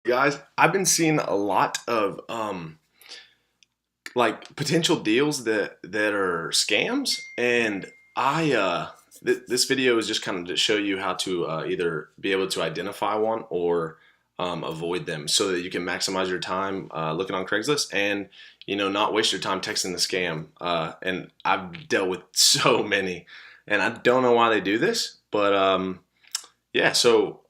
Guys, I've been seeing a lot of like potential deals that are scams, and this video is just kind of to show you how to either be able to identify one or avoid them, so that you can maximize your time looking on Craigslist and not waste your time texting the scam. And I've dealt with so many, and I don't know why they do this, but yeah. So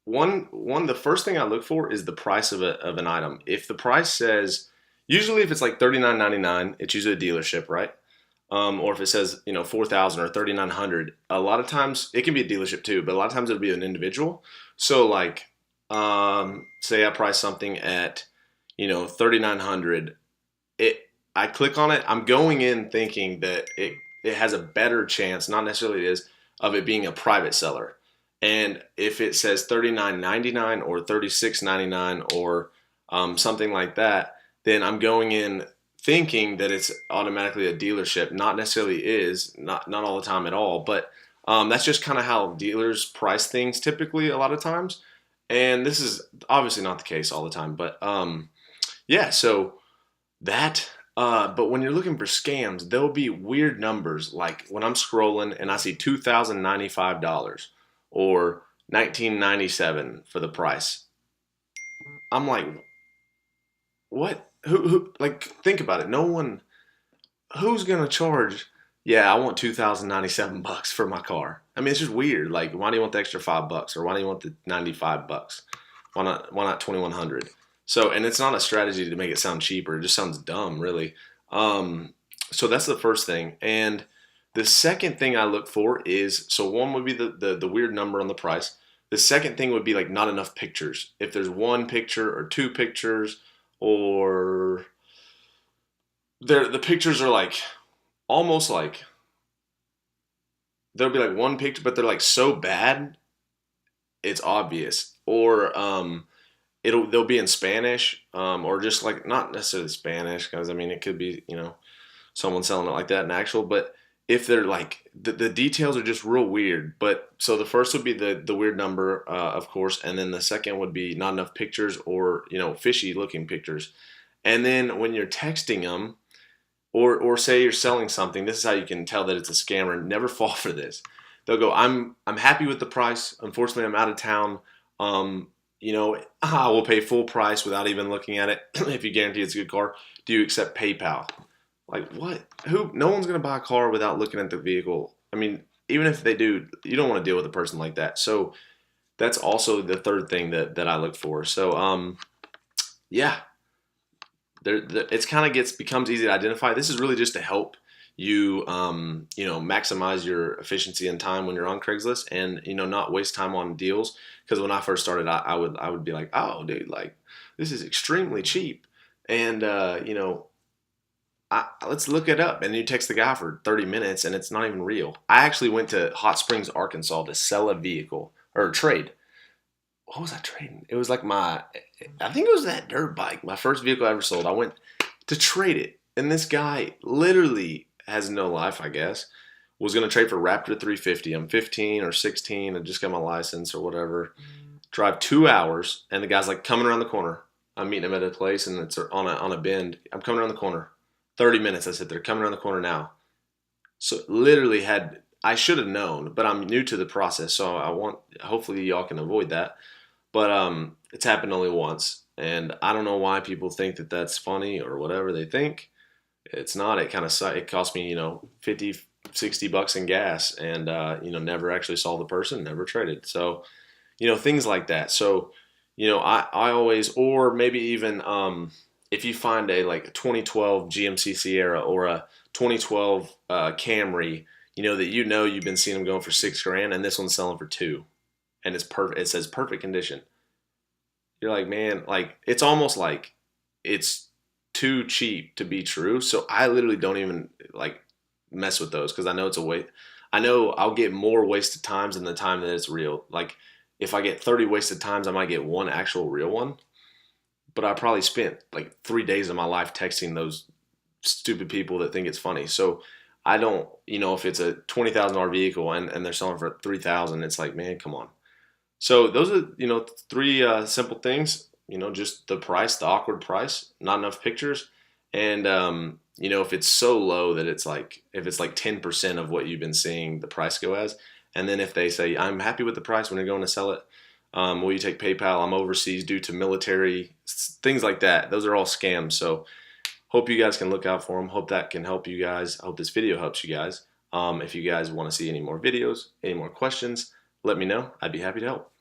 the first thing I look for is the price of an item. If the price says, usually if it's like $39.99, it's usually a dealership, right? Or if it says 4,000 or 3,900, a lot of times it can be a dealership too, but a lot of times it'll be an individual. So like, say I price something at 3,900, I click on it. I'm going in thinking that it has a better chance, not necessarily it is, of it being a private seller. And if it says 39.99 or 36.99 or something like that, then I'm going in thinking that it's automatically a dealership. Not necessarily is, not all the time at all, but that's just kind of how dealers price things typically a lot of times. And this is obviously not the case all the time, but yeah. So that. But when you're looking for scams, there'll be weird numbers. Like when I'm scrolling and I see $2,095 or 1997 for the price. I'm like, what? Who like think about it. No one who's gonna charge, yeah, I want 2,097 bucks for my car. I mean, it's just weird. Like, why do you want the extra $5 or why do you want the 95 bucks? Why not 2,100? So, and it's not a strategy to make it sound cheaper. It just sounds dumb, really. Um, so that's the first thing. And the second thing I look for is, so one would be the weird number on the price. The second thing would be like not enough pictures. If there's one picture or two pictures, or the pictures are like almost like there'll be like one picture, but they're like so bad it's obvious, or they'll be in Spanish, or just like not necessarily Spanish, because I mean it could be someone selling it like that in actual, but if they're like the details are just real weird. But so the first would be the weird number, of course, and then the second would be not enough pictures, or fishy looking pictures. And then when you're texting them, or say you're selling something, this is how you can tell that it's a scammer. Never fall for this. They'll go, I'm happy with the price. Unfortunately, I'm out of town. I will pay full price without even looking at it if you guarantee it's a good car. Do you accept PayPal? Like what? Who? No one's gonna buy a car without looking at the vehicle. I mean, even if they do, you don't want to deal with a person like that. So that's also the third thing that I look for. So yeah, it's kind of becomes easy to identify. This is really just to help you maximize your efficiency and time when you're on Craigslist, and not waste time on deals. Because when I first started, I would be like, oh dude, like this is extremely cheap, and let's look it up. And you text the guy for 30 minutes and it's not even real. I actually went to Hot Springs, Arkansas to sell a vehicle or trade. What was I trading? It was like I think it was that dirt bike, my first vehicle I ever sold. I went to trade it. And this guy literally has no life, I guess, was going to trade for Raptor 350. I'm 15 or 16. I just got my license or whatever. Drive 2 hours. And the guy's like coming around the corner. I'm meeting him at a place and it's on a bend. I'm coming around the corner. 30 minutes. I said, they're coming around the corner now. So literally I should have known, but I'm new to the process. So hopefully y'all can avoid that. But it's happened only once. And I don't know why people think that that's funny or whatever they think. It's not. It kind of, it cost me, 50, 60 bucks in gas, and, never actually saw the person, never traded. So, things like that. So, I always, or maybe even, if you find a 2012 GMC Sierra or a 2012 Camry, that you've been seeing them going for $6,000, and this one's selling for $2,000, and it's perfect. It says perfect condition. You're like, man, like it's almost like it's too cheap to be true. So I literally don't even like mess with those, because I know it's a waste. I know I'll get more wasted times than the time that it's real. Like if I get 30 wasted times, I might get one actual real one. But I probably spent like 3 days of my life texting those stupid people that think it's funny. So I don't, if it's a $20,000 vehicle and they're selling for 3,000, it's like, man, come on. So those are, three simple things. just the price, the awkward price, not enough pictures, and if it's so low that it's like if it's like 10% of what you've been seeing the price go as, and then if they say I'm happy with the price when you're going to sell it, will you take PayPal? I'm overseas due to military things like that. Those are all scams. So hope you guys can look out for them. Hope that can help you guys. I hope this video helps you guys. If you guys want to see any more videos, any more questions, let me know. I'd be happy to help.